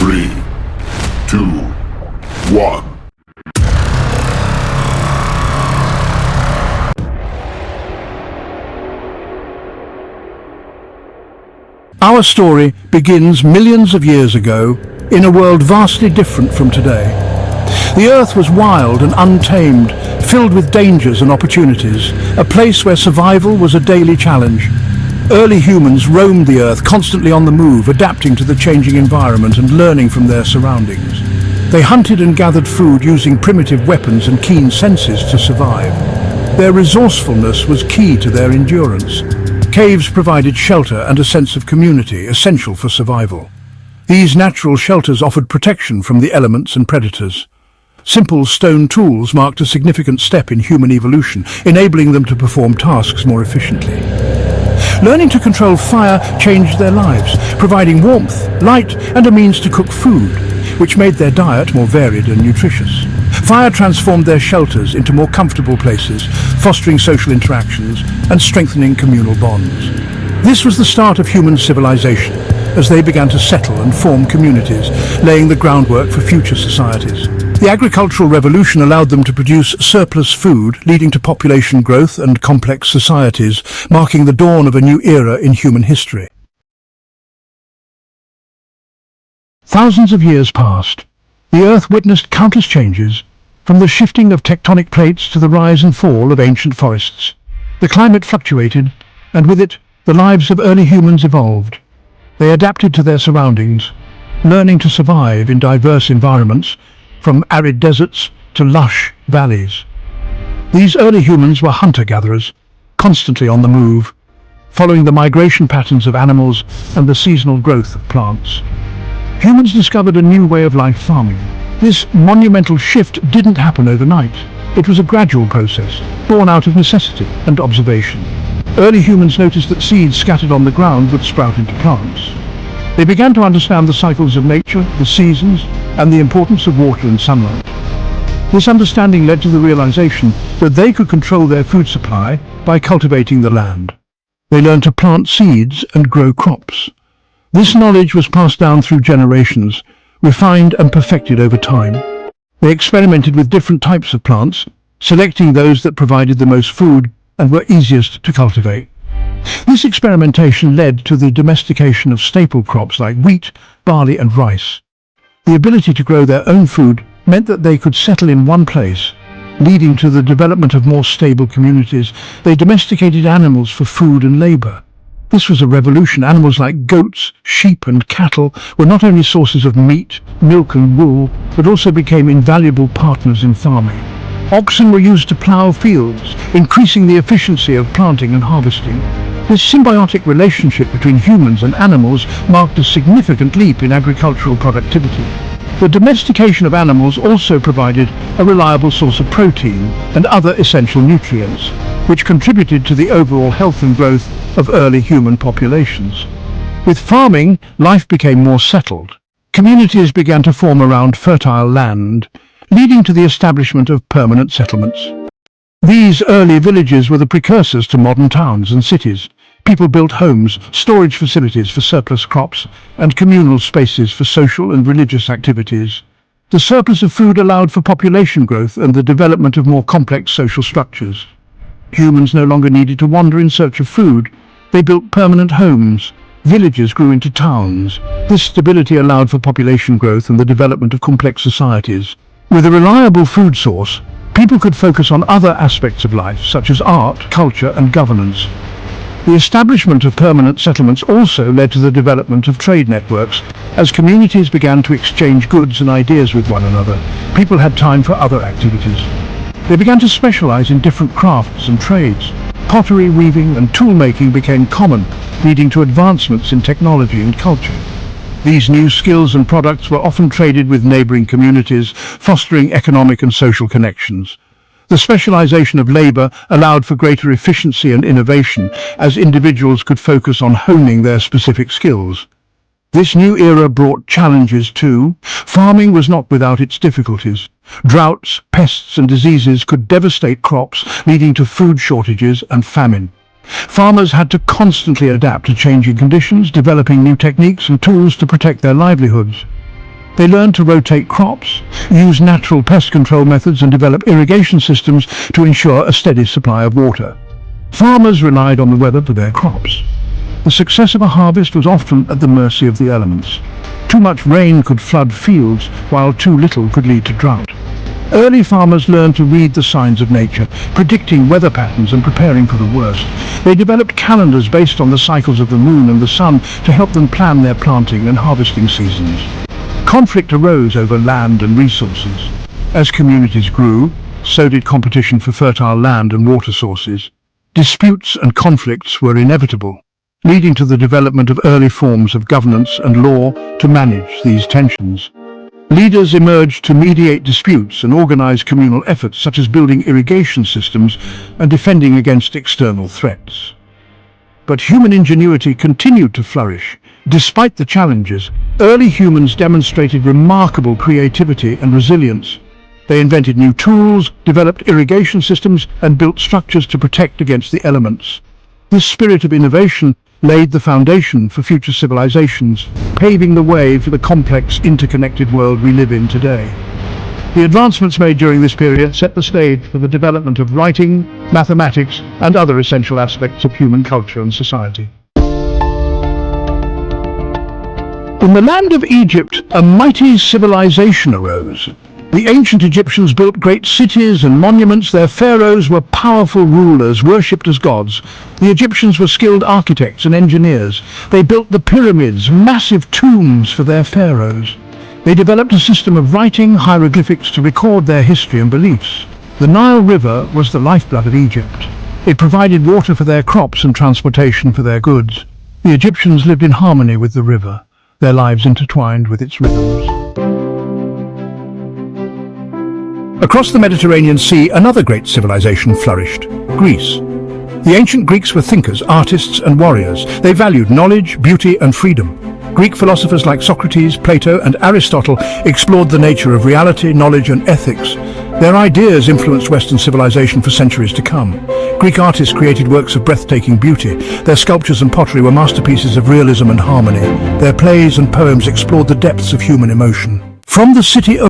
3, 2, 1. Our story begins millions of years ago in a world vastly different from today. The earth was wild and untamed, filled with dangers and opportunities, a place where survival was a daily challenge. Early humans roamed the earth, constantly on the move, adapting to the changing environment and learning from their surroundings. They hunted and gathered food using primitive weapons and keen senses to survive. Their resourcefulness was key to their endurance. Caves provided shelter and a sense of community, essential for survival. These natural shelters offered protection from the elements and predators. Simple stone tools marked a significant step in human evolution, enabling them to perform tasks more efficiently. Learning to control fire changed their lives, providing warmth, light, and a means to cook food, which made their diet more varied and nutritious. Fire transformed their shelters into more comfortable places, fostering social interactions and strengthening communal bonds. This was the start of human civilization, as they began to settle and form communities, laying the groundwork for future societies. The agricultural revolution allowed them to produce surplus food, leading to population growth and complex societies, marking the dawn of a new era in human history. Thousands of years passed. The Earth witnessed countless changes, from the shifting of tectonic plates to the rise and fall of ancient forests. The climate fluctuated, and with it, the lives of early humans evolved. They adapted to their surroundings, learning to survive in diverse environments, from arid deserts to lush valleys. These early humans were hunter-gatherers, constantly on the move, following the migration patterns of animals and the seasonal growth of plants. Humans discovered a new way of life: farming. This monumental shift didn't happen overnight. It was a gradual process, born out of necessity and observation. Early humans noticed that seeds scattered on the ground would sprout into plants. They began to understand the cycles of nature, the seasons, and the importance of water and sunlight. This understanding led to the realization that they could control their food supply by cultivating the land. They learned to plant seeds and grow crops. This knowledge was passed down through generations, refined and perfected over time. They experimented with different types of plants, selecting those that provided the most food and were easiest to cultivate. This experimentation led to the domestication of staple crops like wheat, barley, and rice. The ability to grow their own food meant that they could settle in one place, leading to the development of more stable communities. They domesticated animals for food and labor. This was a revolution. Animals like goats, sheep, and cattle were not only sources of meat, milk, and wool, but also became invaluable partners in farming. Oxen were used to plow fields, increasing the efficiency of planting and harvesting. This symbiotic relationship between humans and animals marked a significant leap in agricultural productivity. The domestication of animals also provided a reliable source of protein and other essential nutrients, which contributed to the overall health and growth of early human populations. With farming, life became more settled. Communities began to form around fertile land, leading to the establishment of permanent settlements. These early villages were the precursors to modern towns and cities. People built homes, storage facilities for surplus crops, and communal spaces for social and religious activities. The surplus of food allowed for population growth and the development of more complex social structures. Humans no longer needed to wander in search of food. They built permanent homes. Villages grew into towns. This stability allowed for population growth and the development of complex societies. With a reliable food source, people could focus on other aspects of life, such as art, culture, and governance. The establishment of permanent settlements also led to the development of trade networks. As communities began to exchange goods and ideas with one another, people had time for other activities. They began to specialize in different crafts and trades. Pottery, weaving, and tool-making became common, leading to advancements in technology and culture. These new skills and products were often traded with neighboring communities, fostering economic and social connections. The specialization of labor allowed for greater efficiency and innovation, as individuals could focus on honing their specific skills. This new era brought challenges too. Farming was not without its difficulties. Droughts, pests, and diseases could devastate crops, leading to food shortages and famine. Farmers had to constantly adapt to changing conditions, developing new techniques and tools to protect their livelihoods. They learned to rotate crops, use natural pest control methods and develop irrigation systems to ensure a steady supply of water. Farmers relied on the weather for their crops. The success of a harvest was often at the mercy of the elements. Too much rain could flood fields, while too little could lead to drought. Early farmers learned to read the signs of nature, predicting weather patterns and preparing for the worst. They developed calendars based on the cycles of the moon and the sun to help them plan their planting and harvesting seasons. Conflict arose over land and resources. As communities grew, so did competition for fertile land and water sources. Disputes and conflicts were inevitable, leading to the development of early forms of governance and law to manage these tensions. Leaders emerged to mediate disputes and organize communal efforts such as building irrigation systems and defending against external threats. But human ingenuity continued to flourish. Despite the challenges, early humans demonstrated remarkable creativity and resilience. They invented new tools, developed irrigation systems, and built structures to protect against the elements. This spirit of innovation laid the foundation for future civilizations, paving the way for the complex, interconnected world we live in today. The advancements made during this period set the stage for the development of writing, mathematics, and other essential aspects of human culture and society. In the land of Egypt, a mighty civilization arose. The ancient Egyptians built great cities and monuments. Their pharaohs were powerful rulers, worshipped as gods. The Egyptians were skilled architects and engineers. They built the pyramids, massive tombs for their pharaohs. They developed a system of writing hieroglyphics to record their history and beliefs. The Nile River was the lifeblood of Egypt. It provided water for their crops and transportation for their goods. The Egyptians lived in harmony with the river, their lives intertwined with its rhythms. Across the Mediterranean Sea, another great civilization flourished, Greece. The ancient Greeks were thinkers, artists, and warriors. They valued knowledge, beauty, and freedom. Greek philosophers like Socrates, Plato, and Aristotle explored the nature of reality, knowledge, and ethics. Their ideas influenced Western civilization for centuries to come. Greek artists created works of breathtaking beauty. Their sculptures and pottery were masterpieces of realism and harmony. Their plays and poems explored the depths of human emotion. From the city of